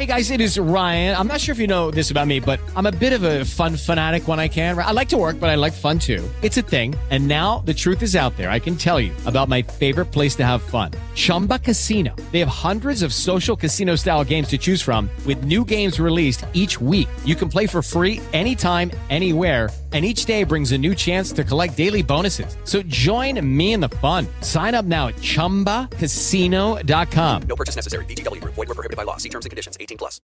Hey guys, it is Ryan. I'm not sure if you know this about me, but I'm a bit of a fun fanatic when I can. I like to work, but I like fun too. It's a thing. And now the truth is out there. I can tell you about my favorite place to have fun. Chumba Casino. They have hundreds of social casino style games to choose from with new games released each week. You can play for free anytime, anywhere. And each day brings a new chance to collect daily bonuses. So join me in the fun. Sign up now at ChumbaCasino.com. No purchase necessary. VGW Group. Void where prohibited by law. See terms and conditions. 18+.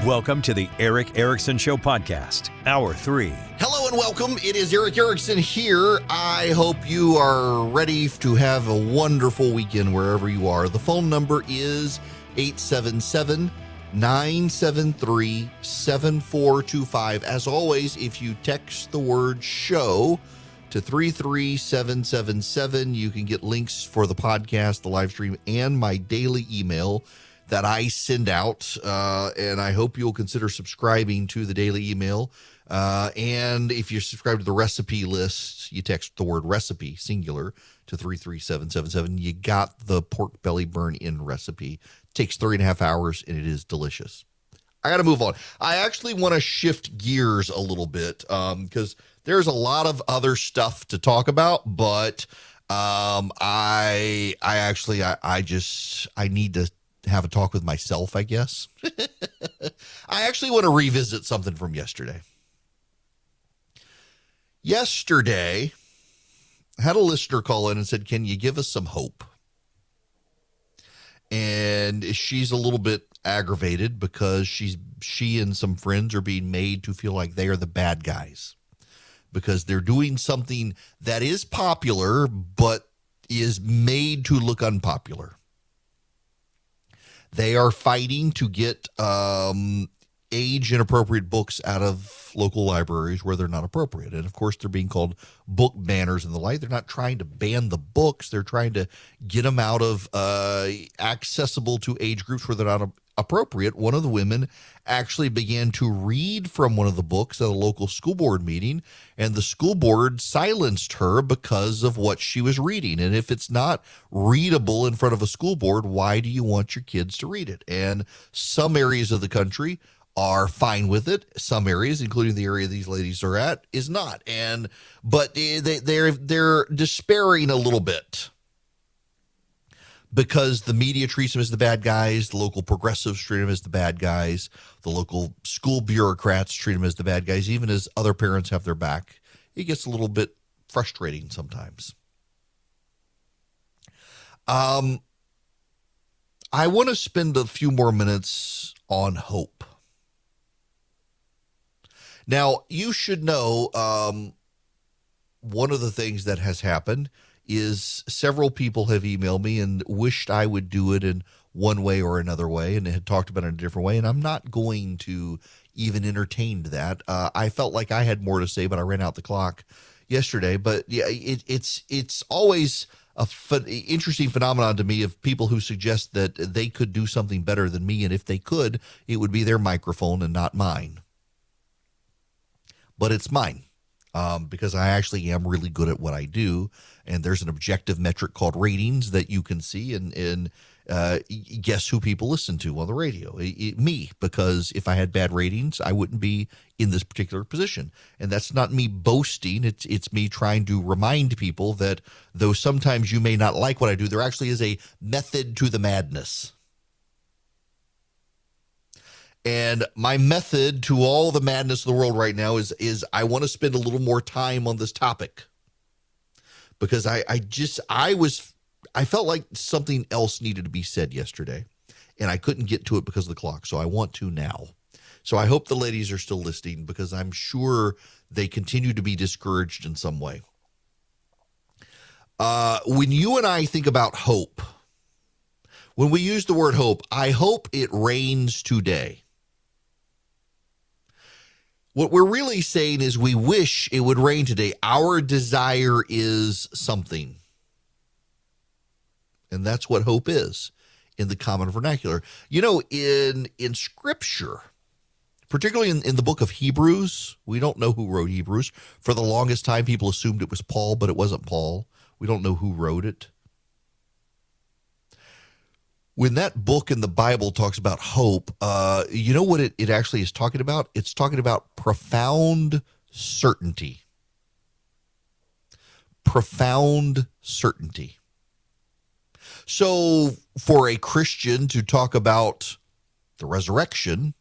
Welcome to the Eric Erickson Show podcast, Hour 3. Hello and welcome. It is Eric Erickson here. I hope you are ready to have a wonderful weekend wherever you are. The phone number is 877-973-7425. As always, if you text the word show to 33777, you can get links for the podcast, the live stream, and my daily email that I send out, and I hope you'll consider subscribing to the daily email. And if you're subscribed to the recipe list, you text the word recipe, singular, to 33777. You got the pork belly burn-in recipe. It takes 3.5 hours, and it is delicious. I got to move on. I actually want to shift gears a little bit because there's a lot of other stuff to talk about, but I need to have a talk with myself, I guess. I actually want to revisit something from yesterday. Yesterday, I had a listener call in and said, can you give us some hope? And she's a little bit aggravated because she and some friends are being made to feel like they are the bad guys because they're doing something that is popular but is made to look unpopular. They are fighting to get age-inappropriate books out of local libraries where they're not appropriate. And, of course, they're being called book banners and the like. They're not trying to ban the books. They're trying to get them out of accessible to age groups where they're not appropriate. One of the women actually began to read from one of the books at a local school board meeting, and the school board silenced her because of what she was reading. And if it's not readable in front of a school board, why do you want your kids to read it? And some areas of the country are fine with it. Some areas, including the area these ladies are at, is not. But they're despairing a little bit because the media treats them as the bad guys, the local progressives treat them as the bad guys, the local school bureaucrats treat them as the bad guys, even as other parents have their back. It gets a little bit frustrating sometimes. I want to spend a few more minutes on hope. Now, you should know one of the things that has happened is several people have emailed me and wished I would do it in one way or another way and had talked about it in a different way, and I'm not going to even entertain that. I felt like I had more to say, but I ran out the clock yesterday. But yeah, it's always a interesting phenomenon to me of people who suggest that they could do something better than me, and if they could, it would be their microphone and not mine. But it's mine. Because I actually am really good at what I do, and there's an objective metric called ratings that you can see, and guess who people listen to on the radio? Me, because if I had bad ratings, I wouldn't be in this particular position. And that's not me boasting. It's me trying to remind people that though sometimes you may not like what I do, there actually is a method to the madness. And my method to all the madness of the world right now is I want to spend a little more time on this topic because I felt like something else needed to be said yesterday and I couldn't get to it because of the clock. So I want to now. So I hope the ladies are still listening because I'm sure they continue to be discouraged in some way. When you and I think about hope, when we use the word hope, I hope it rains today. What we're really saying is we wish it would rain today. Our desire is something. And that's what hope is in the common vernacular. You know, in Scripture, particularly in the book of Hebrews. We don't know who wrote Hebrews. For the longest time, people assumed it was Paul, but it wasn't Paul. We don't know who wrote it. When that book in the Bible talks about hope, you know what it actually is talking about? It's talking about profound certainty. Profound certainty. So for a Christian to talk about the resurrection,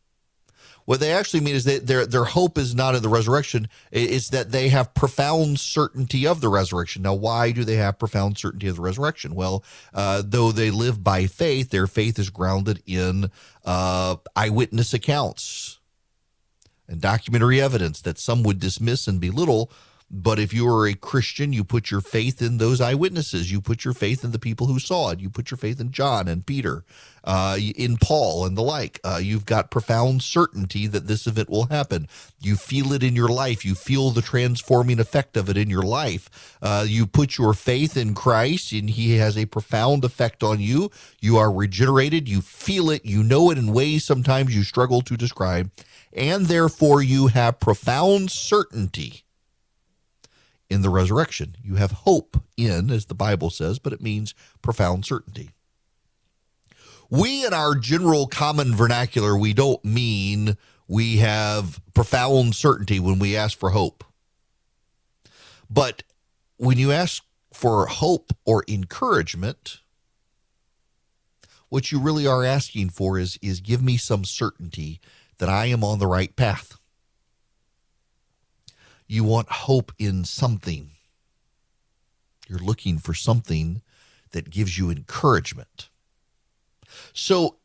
what they actually mean is that their hope is not in the resurrection. It's that they have profound certainty of the resurrection. Now, why do they have profound certainty of the resurrection? Well, though they live by faith, their faith is grounded in eyewitness accounts and documentary evidence that some would dismiss and belittle. But if you are a Christian, you put your faith in those eyewitnesses. You put your faith in the people who saw it. You put your faith in John and Peter, in Paul and the like. You've got profound certainty that this event will happen. You feel it in your life. You feel the transforming effect of it in your life. You put your faith in Christ, and he has a profound effect on you. You are regenerated. You feel it. You know it in ways sometimes you struggle to describe. And therefore, you have profound certainty in the resurrection. You have hope in, as the Bible says, but it means profound certainty. We, in our general common vernacular, we don't mean we have profound certainty when we ask for hope. But when you ask for hope or encouragement, what you really are asking for is give me some certainty that I am on the right path. You want hope in something. You're looking for something that gives you encouragement. So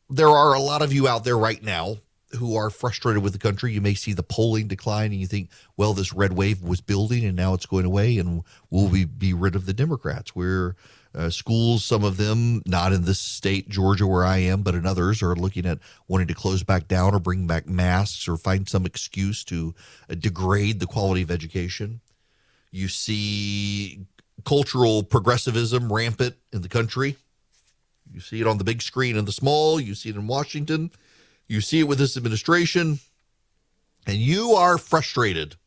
there are a lot of you out there right now who are frustrated with the country. You may see the polling decline and you think, well, this red wave was building and now it's going away and will we be rid of the Democrats? Where schools, some of them, not in this state, Georgia, where I am, but in others, are looking at wanting to close back down or bring back masks or find some excuse to degrade the quality of education. You see cultural progressivism rampant in the country. You see it on the big screen and the small. You see it in Washington. You see it with this administration. And you are frustrated.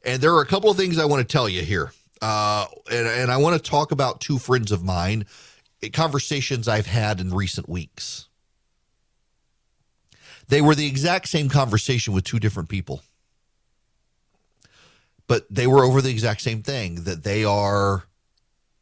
And there are a couple of things I want to tell you here. And I want to talk about two friends of mine, conversations I've had in recent weeks. They were the exact same conversation with two different people. But they were over the exact same thing, that they are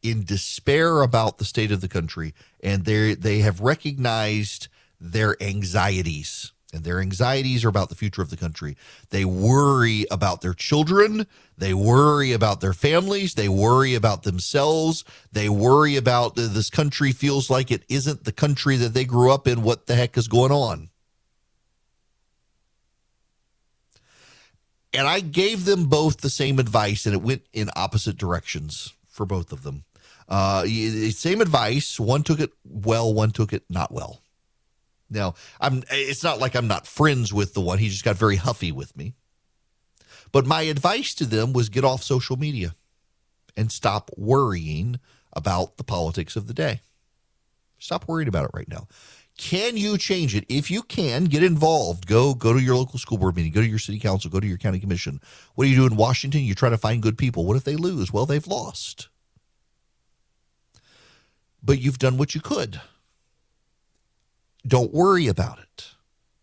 in despair about the state of the country, and they have recognized their anxieties. And their anxieties are about the future of the country. They worry about their children. They worry about their families. They worry about themselves. They worry about this country feels like it isn't the country that they grew up in. What the heck is going on? And I gave them both the same advice, and it went in opposite directions for both of them. Same advice. One took it well, one took it not well. Now, it's not like I'm not friends with the one. He just got very huffy with me. But my advice to them was get off social media and stop worrying about the politics of the day. Stop worrying about it right now. Can you change it? If you can, get involved. Go to your local school board meeting. Go to your city council. Go to your county commission. What do you do in Washington? You try to find good people. What if they lose? Well, they've lost. But you've done what you could. Don't worry about it.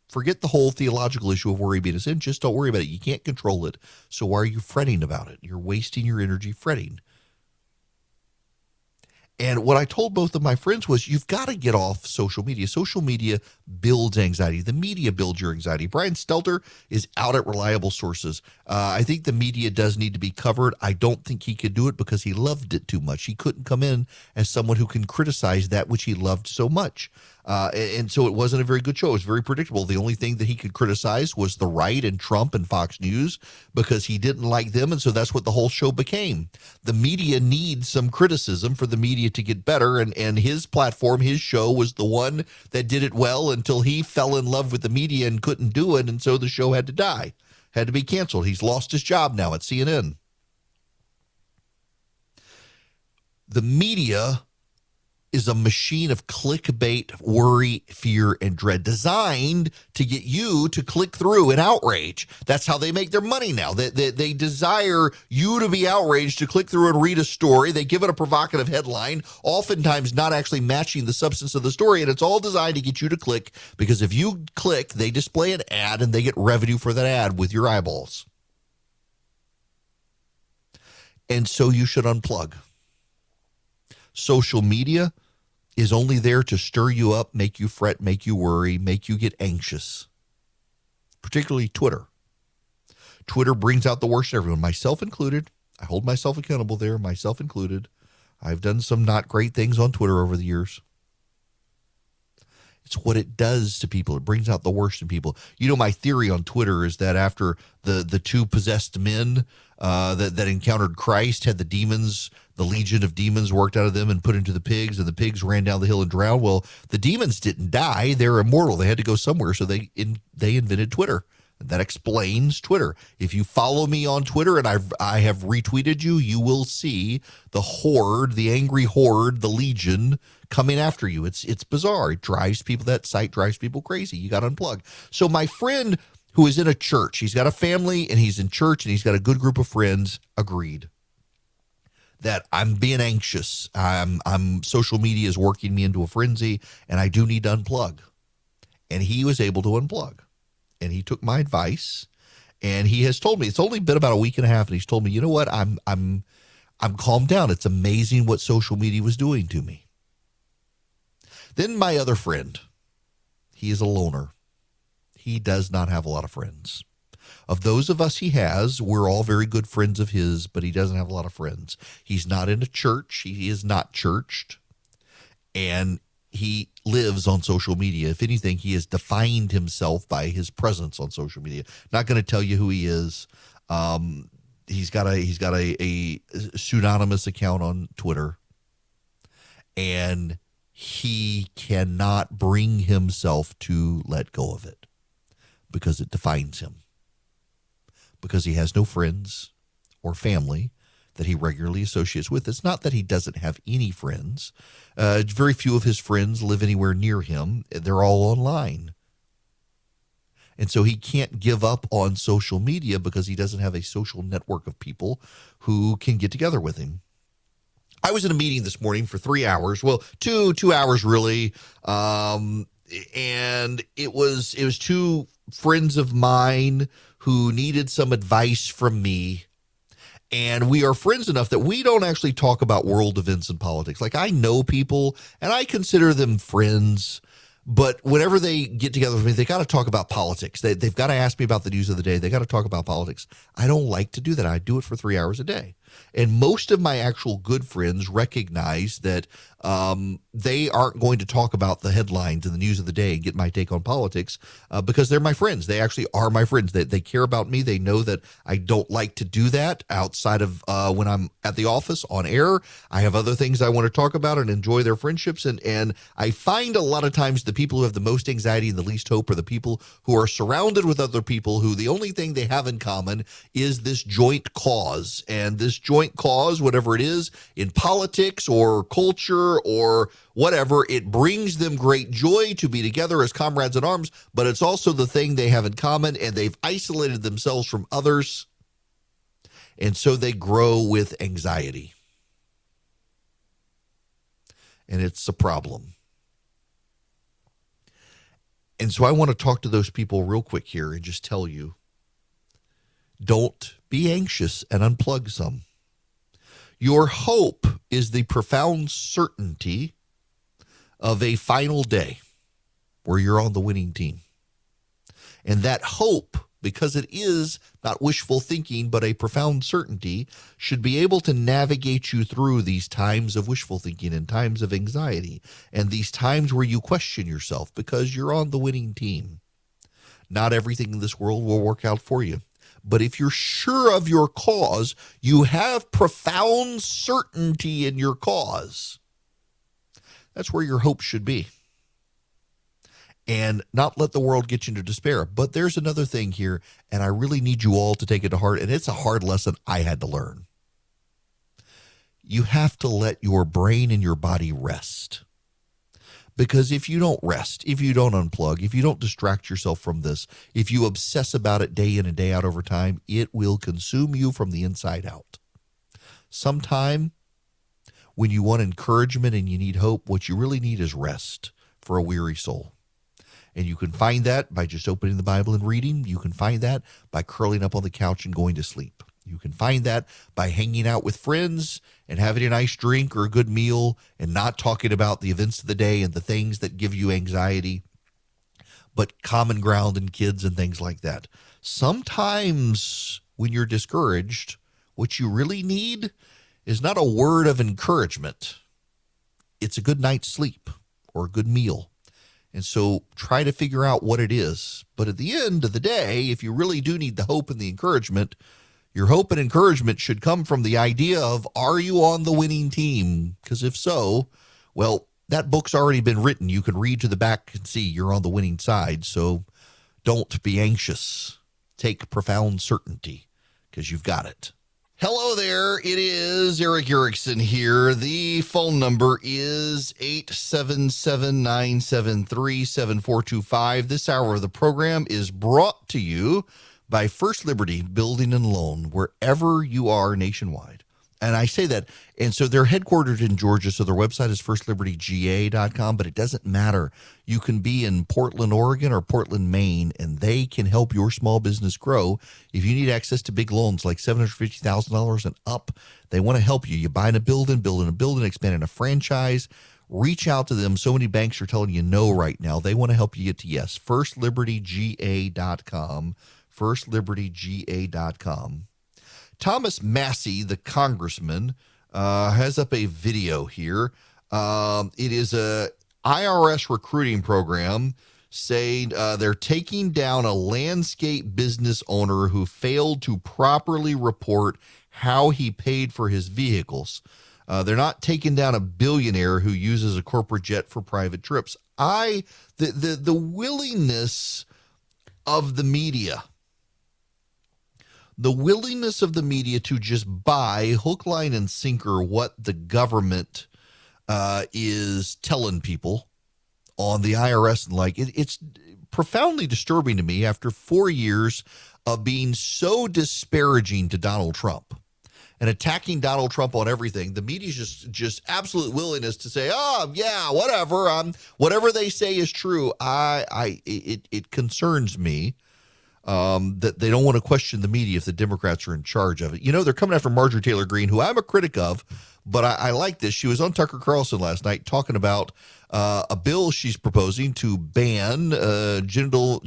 Forget the whole theological issue of worry being a sin. Just don't worry about it. You can't control it. So why are you fretting about it? You're wasting your energy fretting. And what I told both of my friends was, you've got to get off social media. Social media builds anxiety. The media builds your anxiety. Brian Stelter is out at reliable sources. I think the media does need to be covered. I don't think he could do it because he loved it too much. He couldn't come in as someone who can criticize that which he loved so much. And so it wasn't a very good show. It was very predictable. The only thing that he could criticize was the right and Trump and Fox News because he didn't like them. And so that's what the whole show became. The media needs some criticism for the media to get better. And his platform, his show was the one that did it well until he fell in love with the media and couldn't do it. And so the show had to die, had to be canceled. He's lost his job now at CNN. The media is a machine of clickbait, worry, fear, and dread, designed to get you to click through in outrage. That's how they make their money now. They desire you to be outraged, to click through and read a story. They give it a provocative headline, oftentimes not actually matching the substance of the story, and it's all designed to get you to click, because if you click, they display an ad and they get revenue for that ad with your eyeballs. And so you should unplug. Social media is only there to stir you up, make you fret, make you worry, make you get anxious, particularly Twitter. Twitter brings out the worst in everyone, myself included. I hold myself accountable there, myself included. I've done some not great things on Twitter over the years. It's what it does to people. It brings out the worst in people. You know, my theory on Twitter is that after the two possessed men that encountered Christ, had the demons, the legion of demons worked out of them and put into the pigs, and the pigs ran down the hill and drowned. Well, the demons didn't die. They're immortal. They had to go somewhere, so they invented Twitter. That explains Twitter. If you follow me on Twitter, and I have retweeted you, you will see the horde, the angry horde, the legion coming after you. It's bizarre. It drives people, that site drives people crazy. You got to unplug. So my friend who is in a church, he's got a family and he's in church and he's got a good group of friends, agreed that I'm being anxious. I'm social media is working me into a frenzy, and I do need to unplug. And he was able to unplug. And he took my advice, and he has told me, it's only been about a week and a half, and he's told me, you know what, I'm calmed down. It's amazing what social media was doing to me. Then my other friend, he is a loner. He does not have a lot of friends. Of those of us he has, we're all very good friends of his, but he doesn't have a lot of friends. He's not in a church. He is not churched. And he lives on social media. If anything, he has defined himself by his presence on social media. Not going to tell you who he is. He's got a pseudonymous account on Twitter, and he cannot bring himself to let go of it because it defines him. Because he has no friends or family that he regularly associates with. It's not that he doesn't have any friends. Very few of his friends live anywhere near him. They're all online. And so he can't give up on social media because he doesn't have a social network of people who can get together with him. I was in a meeting this morning for 3 hours. Well, two hours really. And it was two friends of mine who needed some advice from me. And we are friends enough that we don't actually talk about world events and politics. Like, I know people and I consider them friends, but whenever they get together with me, they got to talk about politics. They've got to ask me about the news of the day. They got to talk about politics. I don't like to do that. I do it for 3 hours a day. And most of my actual good friends recognize that they aren't going to talk about the headlines and the news of the day and get my take on politics because they're my friends. They actually are my friends. They care about me. They know that I don't like to do that outside of when I'm at the office on air. I have other things I want to talk about and enjoy their friendships. And I find a lot of times the people who have the most anxiety and the least hope are the people who are surrounded with other people who the only thing they have in common is this joint cause. And this joint cause, whatever it is, in politics or culture or whatever, it brings them great joy to be together as comrades in arms, but it's also the thing they have in common, and they've isolated themselves from others, and so they grow with anxiety. And it's a problem. And so I want to talk to those people real quick here and just tell you, don't be anxious and unplug some. Your hope is the profound certainty of a final day where you're on the winning team. And that hope, because it is not wishful thinking, but a profound certainty, should be able to navigate you through these times of wishful thinking and times of anxiety and these times where you question yourself because you're on the winning team. Not everything in this world will work out for you. But if you're sure of your cause, you have profound certainty in your cause. That's where your hope should be. And not let the world get you into despair. But there's another thing here, and I really need you all to take it to heart, and it's a hard lesson I had to learn. you have to let your brain and your body rest. Because if you don't rest, if you don't unplug, if you don't distract yourself from this, if you obsess about it day in and day out over time, it will consume you from the inside out. Sometime when you want encouragement and you need hope, what you really need is rest for a weary soul. And you can find that by just opening the Bible and reading. You can find that by curling up on the couch and going to sleep. You can find that by hanging out with friends and having a nice drink or a good meal and not talking about the events of the day and the things that give you anxiety, but common ground and kids and things like that. Sometimes when you're discouraged, what you really need is not a word of encouragement. It's a good night's sleep or a good meal. And so try to figure out what it is. But at the end of the day, if you really do need the hope and the encouragement, your hope and encouragement should come from the idea of, are you on the winning team? Because if so, well, that book's already been written. You can read to the back and see you're on the winning side. So don't be anxious. Take profound certainty because you've got it. Hello there. It is Eric Erickson here. The phone number is 877-973-7425. This hour of the program is brought to you by First Liberty Building and Loan, wherever you are nationwide. And I say that, and so they're headquartered in Georgia, so their website is firstlibertyga.com, but it doesn't matter. You can be in Portland, Oregon, or Portland, Maine, and they can help your small business grow. If you need access to big loans like $750,000 and up, they want to help you. You buy in a building, expanding a franchise, reach out to them. So many banks are telling you no right now. They want to help you get to yes. firstlibertyga.com, firstlibertyga.com. Thomas Massey, the congressman, has up a video here. It is a IRS recruiting program saying they're taking down a landscape business owner who failed to properly report how he paid for his vehicles. They're not taking down a billionaire who uses a corporate jet for private trips. The willingness of the media. The willingness of the media to just buy hook, line, and sinker what the government is telling people on the IRS and it's profoundly disturbing to me after 4 years of being so disparaging to Donald Trump and attacking Donald Trump on everything. The media's just absolute willingness to say, oh, yeah, whatever. Whatever they say is true. It concerns me. That they don't want to question the media if the Democrats are in charge of it. You know, they're coming after Marjorie Taylor Greene, who I'm a critic of, but I like this. She was on Tucker Carlson last night talking about a bill she's proposing to ban genital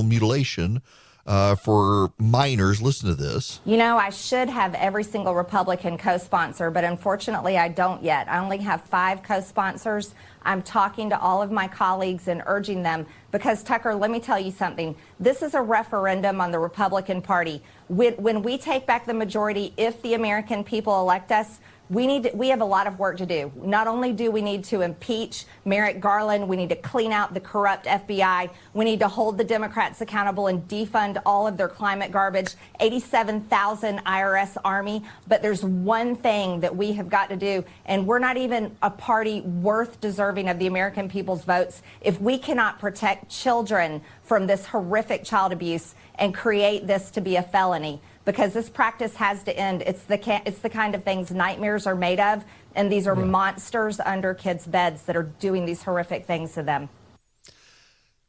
mutilation for minors. Listen to this. You know, I should have every single Republican co-sponsor, but unfortunately I don't yet. I only have 5 co-sponsors. I'm talking to all of my colleagues and urging them because, Tucker, let me tell you something. This is a referendum on the Republican Party. When we take back the majority, if the American people elect us, we have a lot of work to do. Not only do we need to impeach Merrick Garland, we need to clean out the corrupt FBI. We need to hold the Democrats accountable and defund all of their climate garbage, 87,000 IRS army. But there's one thing that we have got to do, and we're not even a party worth deserving of the American people's votes if we cannot protect children from this horrific child abuse and create this to be a felony. Because this practice has to end. It's the kind of things nightmares are made of, and these are monsters under kids' beds that are doing these horrific things to them.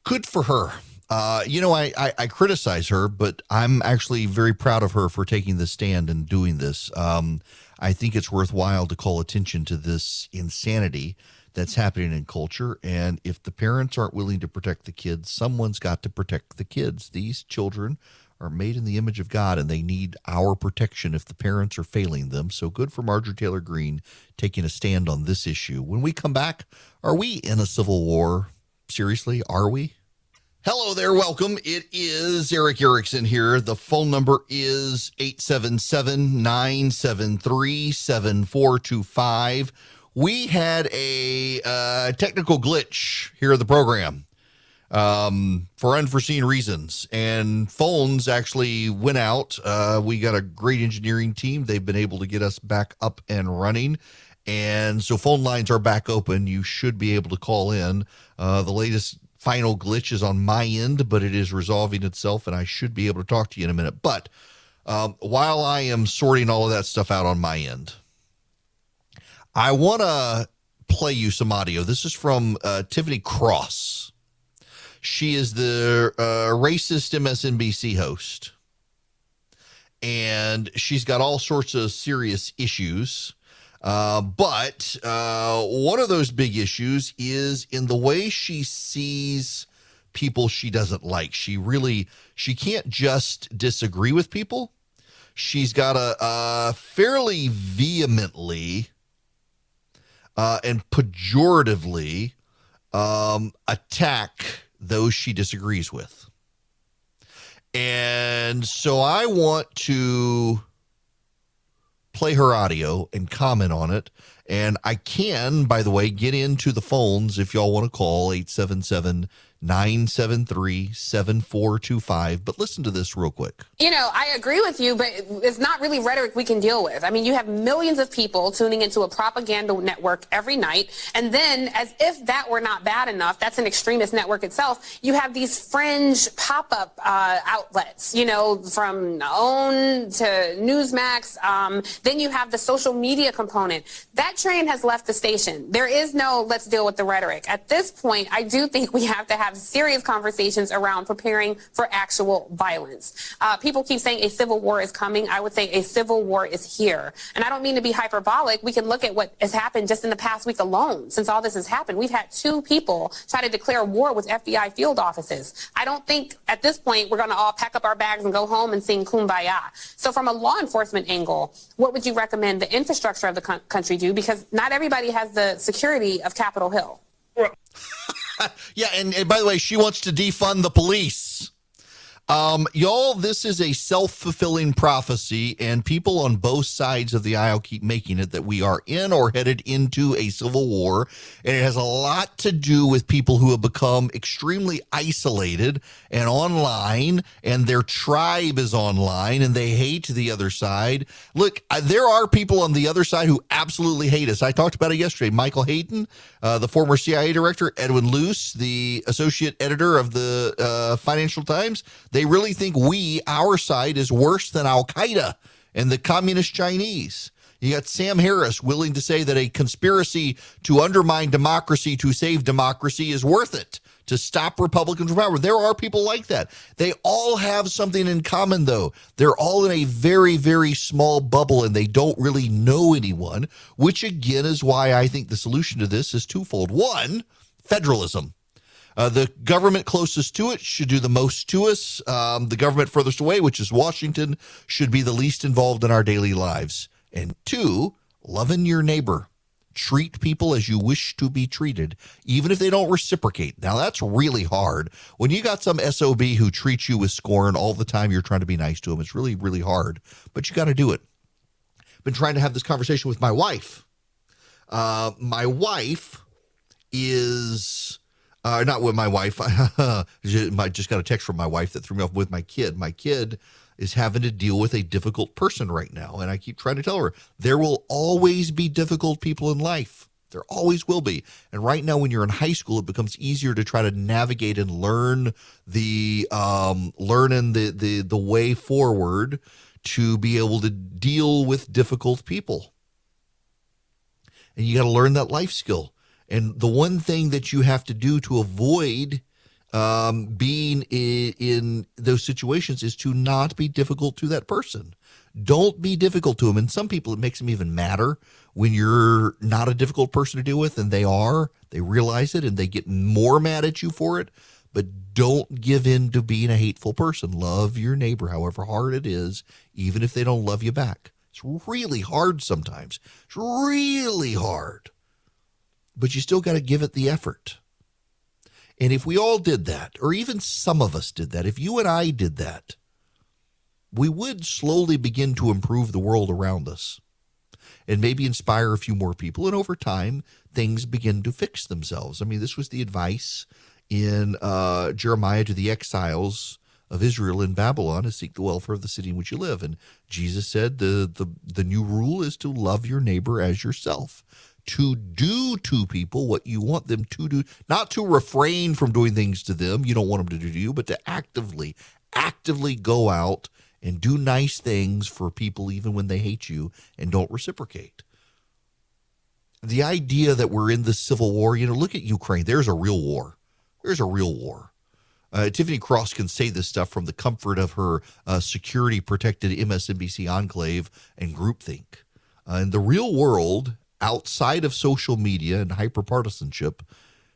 Good for her. I criticize her, but I'm actually very proud of her for taking the stand and doing this. I think it's worthwhile to call attention to this insanity that's happening in culture. And if the parents aren't willing to protect the kids, someone's got to protect the kids. These children are made in the image of God, and they need our protection if the parents are failing them. So good for Marjorie Taylor Greene taking a stand on this issue. When we come back, are we in a civil war? Seriously, are we? Hello there, welcome. It is Eric Erickson here. The phone number is 877-973-7425. We had a technical glitch here at the program. for unforeseen reasons. And phones actually went out. We got a great engineering team. They've been able to get us back up and running. And so phone lines are back open. You should be able to call in. The latest final glitch is on my end, but it is resolving itself, and I should be able to talk to you in a minute. But while I am sorting all of that stuff out on my end, I want to play you some audio. This is from Tiffany Cross. She is the racist MSNBC host, and she's got all sorts of serious issues. But one of those big issues is in the way she sees people she doesn't like. She can't just disagree with people. She's got to fairly vehemently and pejoratively attack those she disagrees with. And so I want to play her audio and comment on it. And I can, by the way, get into the phones if y'all want to call 877-973-7425. But listen to this real quick. I agree with you, but it's not really rhetoric we can deal with. I mean, you have millions of people tuning into a propaganda network every night. And then, as if that were not bad enough, that's an extremist network itself. You have these fringe pop-up outlets, from OWN to Newsmax. Then you have the social media component. That train has left the station. There is no let's deal with the rhetoric. At this point, I do think we have to have serious conversations around preparing for actual violence. People keep saying a civil war is coming. I would say a civil war is here. And I don't mean to be hyperbolic. We can look at what has happened just in the past week alone. Since all this has happened, we've had 2 people try to declare war with FBI field offices. I don't think at this point we're going to all pack up our bags and go home and sing Kumbaya. So from a law enforcement angle, what would you recommend the infrastructure of the country do? Because not everybody has the security of Capitol Hill. Yeah, and by the way, she wants to defund the police. Y'all, this is a self-fulfilling prophecy, and people on both sides of the aisle keep making it that we are in or headed into a civil war, and it has a lot to do with people who have become extremely isolated and online, and their tribe is online, and they hate the other side. Look, there are people on the other side who absolutely hate us. I talked about it yesterday. Michael Hayden, the former CIA director, Edwin Luce, the associate editor of the Financial Times, they really think our side is worse than Al-Qaeda and the communist Chinese. You got Sam Harris willing to say that a conspiracy to undermine democracy to save democracy is worth it, to stop Republicans from power. There are people like that. They all have something in common, though. They're all in a very, very small bubble, and they don't really know anyone, which, again, is why I think the solution to this is twofold. One, federalism. The government closest to it should do the most to us. The government furthest away, which is Washington, should be the least involved in our daily lives. And 2, loving your neighbor. Treat people as you wish to be treated, even if they don't reciprocate. Now, that's really hard. When you got some SOB who treats you with scorn all the time, you're trying to be nice to them. It's really, really hard, but you got to do it. Been trying to have this conversation with my wife. My wife is... not with my wife. I just got a text from my wife that threw me off with my kid. My kid is having to deal with a difficult person right now. And I keep trying to tell her there will always be difficult people in life. There always will be. And right now, when you're in high school, it becomes easier to try to navigate and learn the way forward to be able to deal with difficult people. And you got to learn that life skill. And the one thing that you have to do to avoid being in those situations is to not be difficult to that person. Don't be difficult to them. And some people, it makes them even madder when you're not a difficult person to deal with, and they are. They realize it, and they get more mad at you for it. But don't give in to being a hateful person. Love your neighbor, however hard it is, even if they don't love you back. It's really hard sometimes. It's really hard. But you still got to give it the effort. And if we all did that, or even some of us did that, if you and I did that, we would slowly begin to improve the world around us and maybe inspire a few more people. And over time, things begin to fix themselves. I mean, this was the advice in Jeremiah to the exiles of Israel in Babylon is seek the welfare of the city in which you live. And Jesus said the new rule is to love your neighbor as yourself, to do to people what you want them to do, not to refrain from doing things to them you don't want them to do to you, but to actively go out and do nice things for people even when they hate you and don't reciprocate. The idea that we're in this civil war, look at Ukraine. There's a real war. There's a real war. Tiffany Cross can say this stuff from the comfort of her security-protected MSNBC enclave and groupthink. In the real world, outside of social media and hyperpartisanship,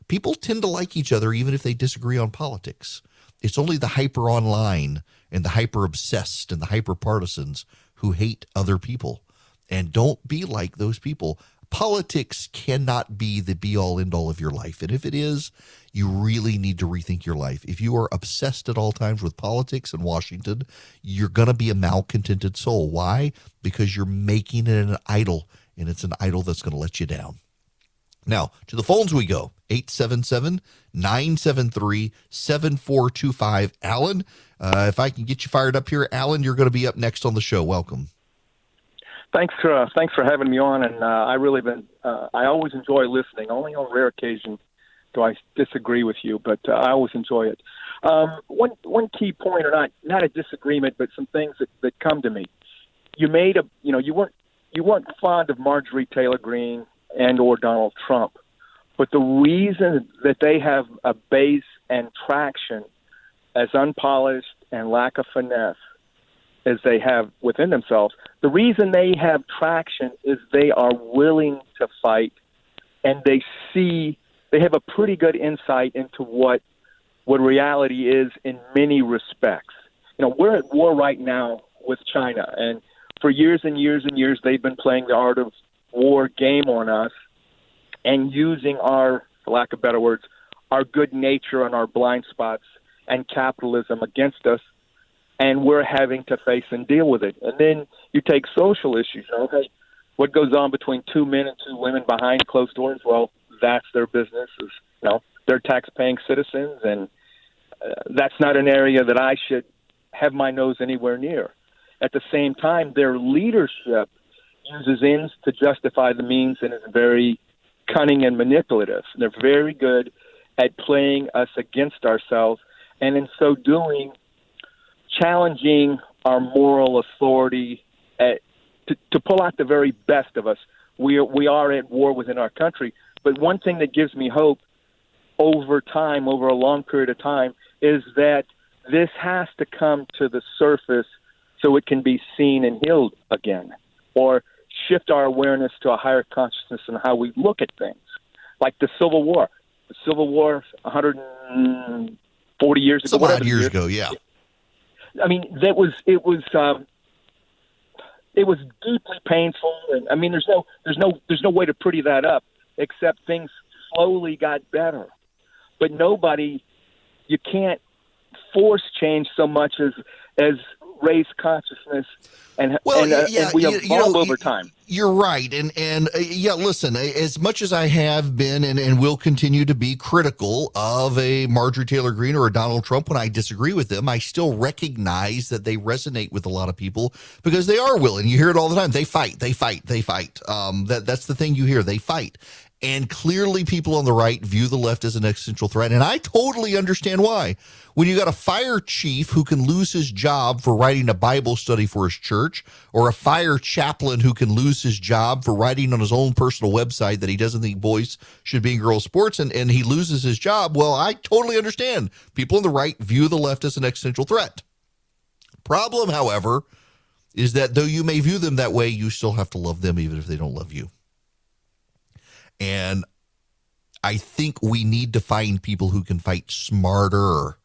people tend to like each other even if they disagree on politics. It's only the hyper-online and the hyper-obsessed and the hyper-partisans who hate other people. And don't be like those people. Politics cannot be the be-all, end-all of your life. And if it is, you really need to rethink your life. If you are obsessed at all times with politics in Washington, you're going to be a malcontented soul. Why? Because you're making it an idol, and it's an idol that's going to let you down. Now, to the phones we go. 877-973-7425. Alan, if I can get you fired up here, Alan, you're going to be up next on the show. Welcome. Thanks for having me on, and I always enjoy listening. Only on rare occasion do I disagree with you, but I always enjoy it. One key point, or not a disagreement, but some things that come to me. You made you weren't fond of Marjorie Taylor Greene and or Donald Trump, but the reason that they have a base and traction as unpolished and lack of finesse as they have within themselves, the reason they have traction is they are willing to fight, and they have a pretty good insight into what reality is in many respects. We're at war right now with China, and for years and years and years, they've been playing the art of war game on us and using our, for lack of better words, our good nature and our blind spots and capitalism against us. And we're having to face and deal with it. And then you take social issues. Okay, what goes on between two men and two women behind closed doors? Well, that's their business. They're tax-paying citizens, and that's not an area that I should have my nose anywhere near. At the same time, their leadership uses ends to justify the means and is very cunning and manipulative. They're very good at playing us against ourselves, and in so doing, challenging our moral authority to pull out the very best of us. We are at war within our country. But one thing that gives me hope over time, over a long period of time, is that this has to come to the surface so it can be seen and healed again, or shift our awareness to a higher consciousness in how we look at things, like the Civil War. The Civil War 140 years ago. Some odd years ago, yeah. I mean, it was deeply painful, and I mean, there's no way to pretty that up, except things slowly got better. But you can't force change so much as raise consciousness, and we evolve over time. You're right, and listen, as much as I have been and will continue to be critical of a Marjorie Taylor Greene or a Donald Trump when I disagree with them, I still recognize that they resonate with a lot of people because they are willing. You hear it all the time. They fight. That's the thing you hear. They fight. And clearly people on the right view the left as an existential threat. And I totally understand why. When you got a fire chief who can lose his job for writing a Bible study for his church, or a fire chaplain who can lose his job for writing on his own personal website that he doesn't think boys should be in girls' sports, and he loses his job, well, I totally understand. People on the right view the left as an existential threat. Problem, however, is that though you may view them that way, you still have to love them even if they don't love you. And I think we need to find people who can fight smarter.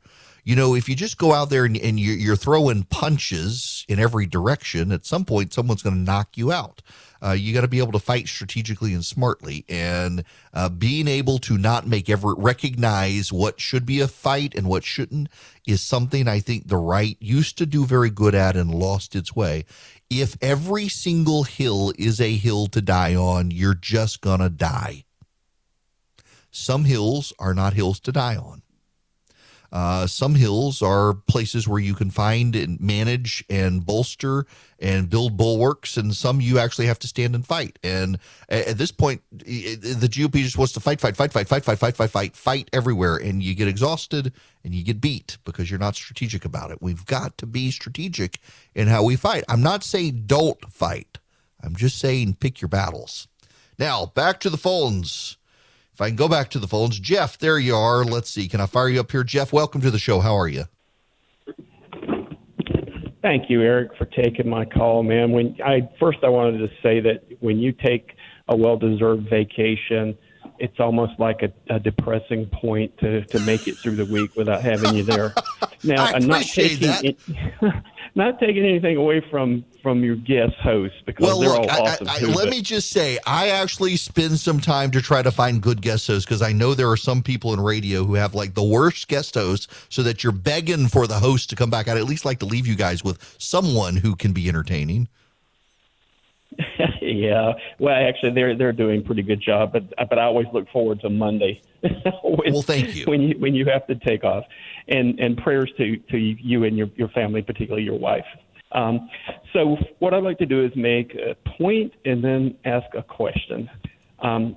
If you just go out there and you're throwing punches in every direction, at some point someone's going to knock you out. You got to be able to fight strategically and smartly, and being able to not recognize what should be a fight and what shouldn't is something I think the right used to do very good at and lost its way. If every single hill is a hill to die on, you're just going to die. Some hills are not hills to die on. Some hills are places where you can find and manage and bolster and build bulwarks, and some you actually have to stand and fight. And at this point, the GOP just wants to fight everywhere, and you get exhausted and you get beat because you're not strategic about it. We've got to be strategic in how we fight. I'm not saying don't fight. I'm just saying pick your battles. Now, back to the phones. If I can go back to the phones. Jeff, there you are. Let's see. Can I fire you up here? Jeff, welcome to the show. How are you? Thank you, Eric, for taking my call, man. I wanted to say that when you take a well-deserved vacation, it's almost like a depressing point to make it through the week without having you there. Now, I'm not taking anything away from your guest hosts because they're all awesome too. Let me just say, I actually spend some time to try to find good guest hosts because I know there are some people in radio who have like the worst guest hosts, so that you're begging for the host to come back. I'd at least like to leave you guys with someone who can be entertaining. Yeah, well, actually, they're doing a pretty good job, but I always look forward to Monday. Well, thank you. When you have to take off, and prayers to you and your family, particularly your wife. So what I'd like to do is make a point and then ask a question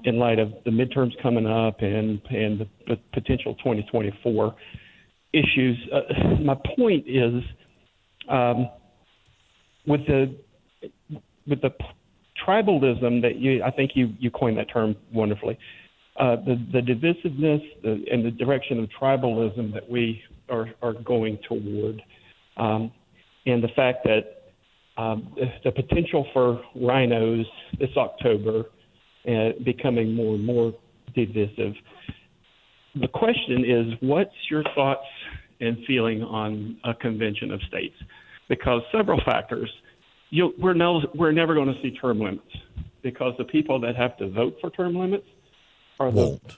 in light of the midterms coming up and the potential 2024 issues. My point is with the tribalism that I think you coined that term wonderfully. The divisiveness and the direction of tribalism that we are going toward, and the fact that the potential for rhinos this October becoming more and more divisive. The question is, what's your thoughts and feeling on a convention of states? Because several factors. We're never going to see term limits because the people that have to vote for term limits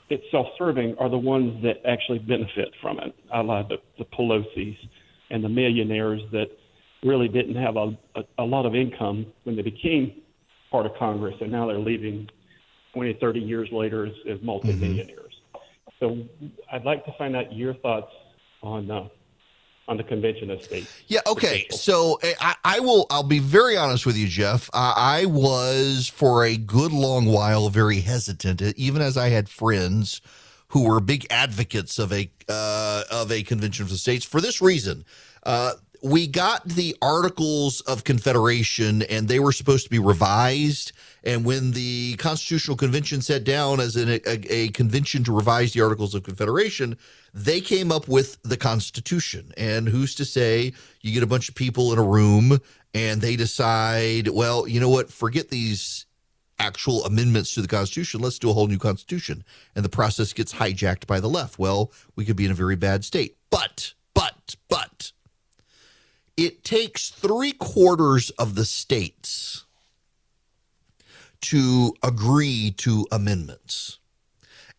it's self-serving, are the ones that actually benefit from it. I like the Pelosi's and the millionaires that really didn't have a lot of income when they became part of Congress, and now they're leaving 20, 30 years later as multimillionaires. So I'd like to find out your thoughts on the convention of states. Yeah, okay. So I'll be very honest with you, Jeff. I was for a good long while very hesitant, even as I had friends who were big advocates of a convention of the states for this reason. We got the Articles of Confederation, and they were supposed to be revised. And when the Constitutional Convention sat down as a convention to revise the Articles of Confederation, they came up with the Constitution. And who's to say you get a bunch of people in a room and they decide, well, you know what, forget these actual amendments to the Constitution. Let's do a whole new Constitution. And the process gets hijacked by the left. Well, we could be in a very bad state. But it takes 3/4 of the states to agree to amendments.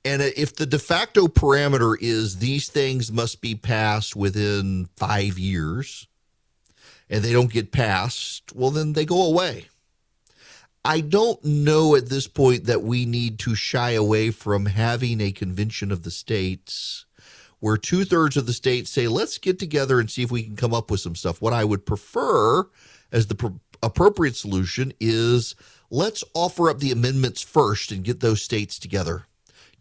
And if the de facto parameter is these things must be passed within 5 years and they don't get passed, well, then they go away. I don't know at this point that we need to shy away from having a convention of the states where 2/3 of the states say, let's get together and see if we can come up with some stuff. What I would prefer as the appropriate solution is let's offer up the amendments first and get those states together.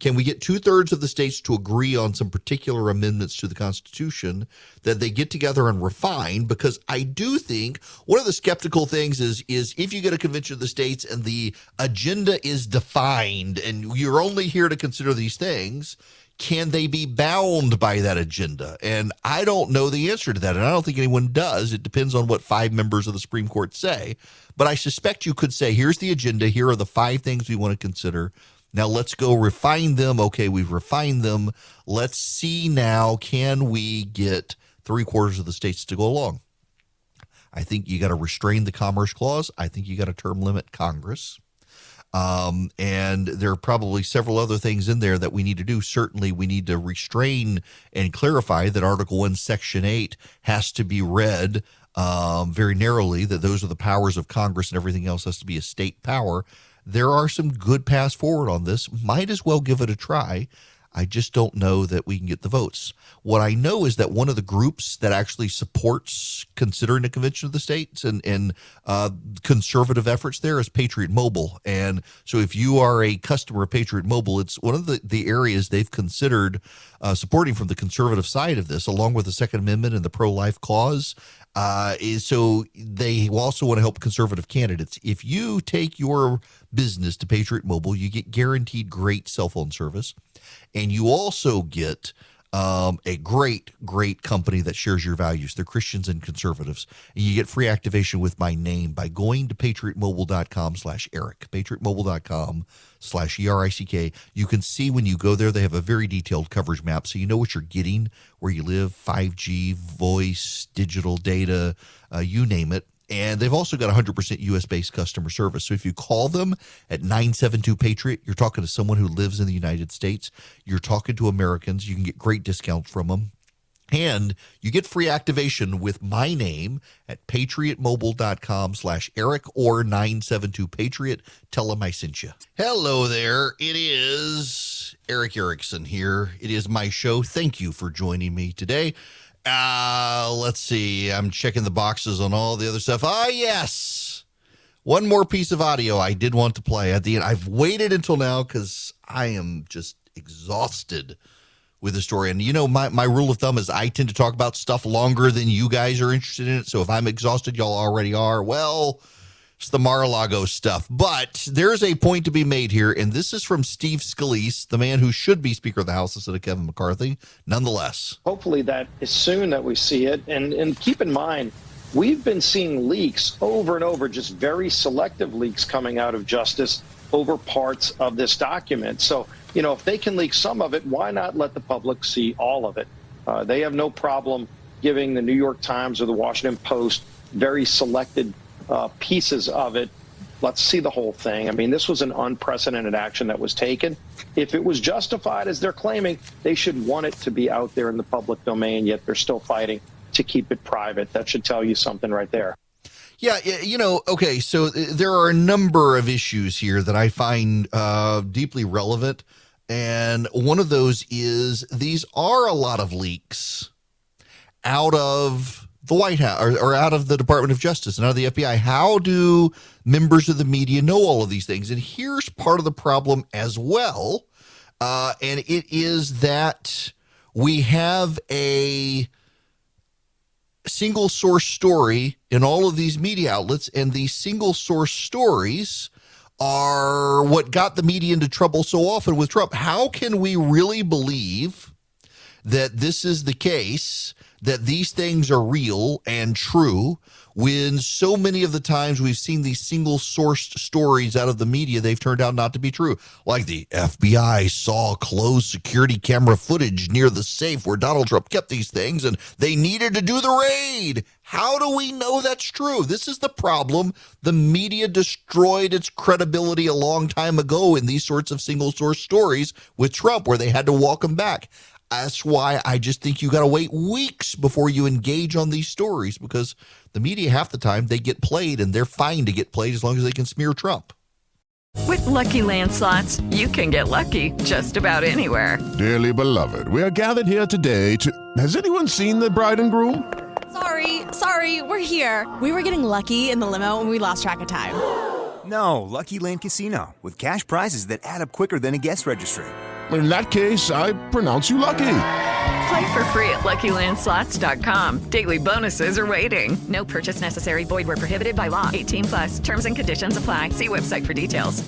Can we get 2/3 of the states to agree on some particular amendments to the Constitution that they get together and refine? Because I do think one of the skeptical things is if you get a convention of the states and the agenda is defined and you're only here to consider these things, can they be bound by that agenda? And I don't know the answer to that, and I don't think anyone does. It depends on what 5 members of the Supreme Court say. But I suspect you could say, here's the agenda. Here are the 5 things we want to consider. Now let's go refine them. Okay, we've refined them. Let's see now, can we get 3/4 of the states to go along? I think you got to restrain the Commerce Clause. I think you got to term limit Congress. And there are probably several other things in there that we need to do. Certainly, we need to restrain and clarify that Article 1, Section 8 has to be read very narrowly, that those are the powers of Congress and everything else has to be a state power. There are some good paths forward on this. Might as well give it a try. I just don't know that we can get the votes. What I know is that one of the groups that actually supports considering a convention of the states and conservative efforts there is Patriot Mobile. And so if you are a customer of Patriot Mobile, it's one of the areas they've considered supporting from the conservative side of this, along with the Second Amendment and the pro-life cause. So they also want to help conservative candidates. If you take your business to Patriot Mobile, you get guaranteed great cell phone service, and you also get a great company that shares your values. They're Christians and conservatives. And you get free activation with my name by going to patriotmobile.com/Eric, patriotmobile.com/ERICK. You can see when you go there, they have a very detailed coverage map, so you know what you're getting, where you live, 5G, voice, digital data, you name it. And they've also got 100% U.S.-based customer service. So if you call them at 972-PATRIOT, you're talking to someone who lives in the United States. You're talking to Americans. You can get great discounts from them. And you get free activation with my name at patriotmobile.com/Eric or 972-PATRIOT. Tell them I sent you. Hello there. It is Eric Erickson here. It is my show. Thank you for joining me today. Let's see. I'm checking the boxes on all the other stuff. Yes. One more piece of audio I did want to play at the end. I've waited until now because I am just exhausted with the story. And, you know, my rule of thumb is I tend to talk about stuff longer than you guys are interested in it. So if I'm exhausted, y'all already are. Well, it's the Mar-a-Lago stuff. But there's a point to be made here, and this is from Steve Scalise, the man who should be Speaker of the House instead of Kevin McCarthy, nonetheless. Hopefully that is soon that we see it. And keep in mind, we've been seeing leaks over and over, just very selective leaks coming out of Justice over parts of this document. So, you know, if they can leak some of it, why not let the public see all of it? They have no problem giving the New York Times or the Washington Post very selected pieces of it. Let's see the whole thing. I mean, this was an unprecedented action that was taken. If it was justified, as they're claiming, they should want it to be out there in the public domain, yet they're still fighting to keep it private. That should tell you something right there. Yeah, you know, okay, so there are a number of issues here that I find deeply relevant, and one of those is these are a lot of leaks out of the White House or out of the Department of Justice and out of the FBI. How do members of the media know all of these things? And here's part of the problem as well, and it is that we have a single source story in all of these media outlets, and these single source stories are what got the media into trouble so often with Trump. How can we really believe that this is the case, that these things are real and true, when so many of the times we've seen these single sourced stories out of the media, they've turned out not to be true? Like the FBI saw closed security camera footage near the safe where Donald Trump kept these things, and they needed to do the raid. How do we know that's true? This is the problem. The media destroyed its credibility a long time ago in these sorts of single source stories with Trump, where they had to walk him back. That's why I just think you got to wait weeks before you engage on these stories, because the media, half the time, they get played, and they're fine to get played as long as they can smear Trump. With Lucky Land Slots, you can get lucky just about anywhere. Dearly beloved, we are gathered here today to... Has anyone seen the bride and groom? Sorry, we're here. We were getting lucky in the limo, and we lost track of time. No, Lucky Land Casino, with cash prizes that add up quicker than a guest registry. In that case, I pronounce you lucky. Play for free at LuckyLandSlots.com. Daily bonuses are waiting. No purchase necessary. Void where prohibited by law. 18+. Terms and conditions apply. See website for details.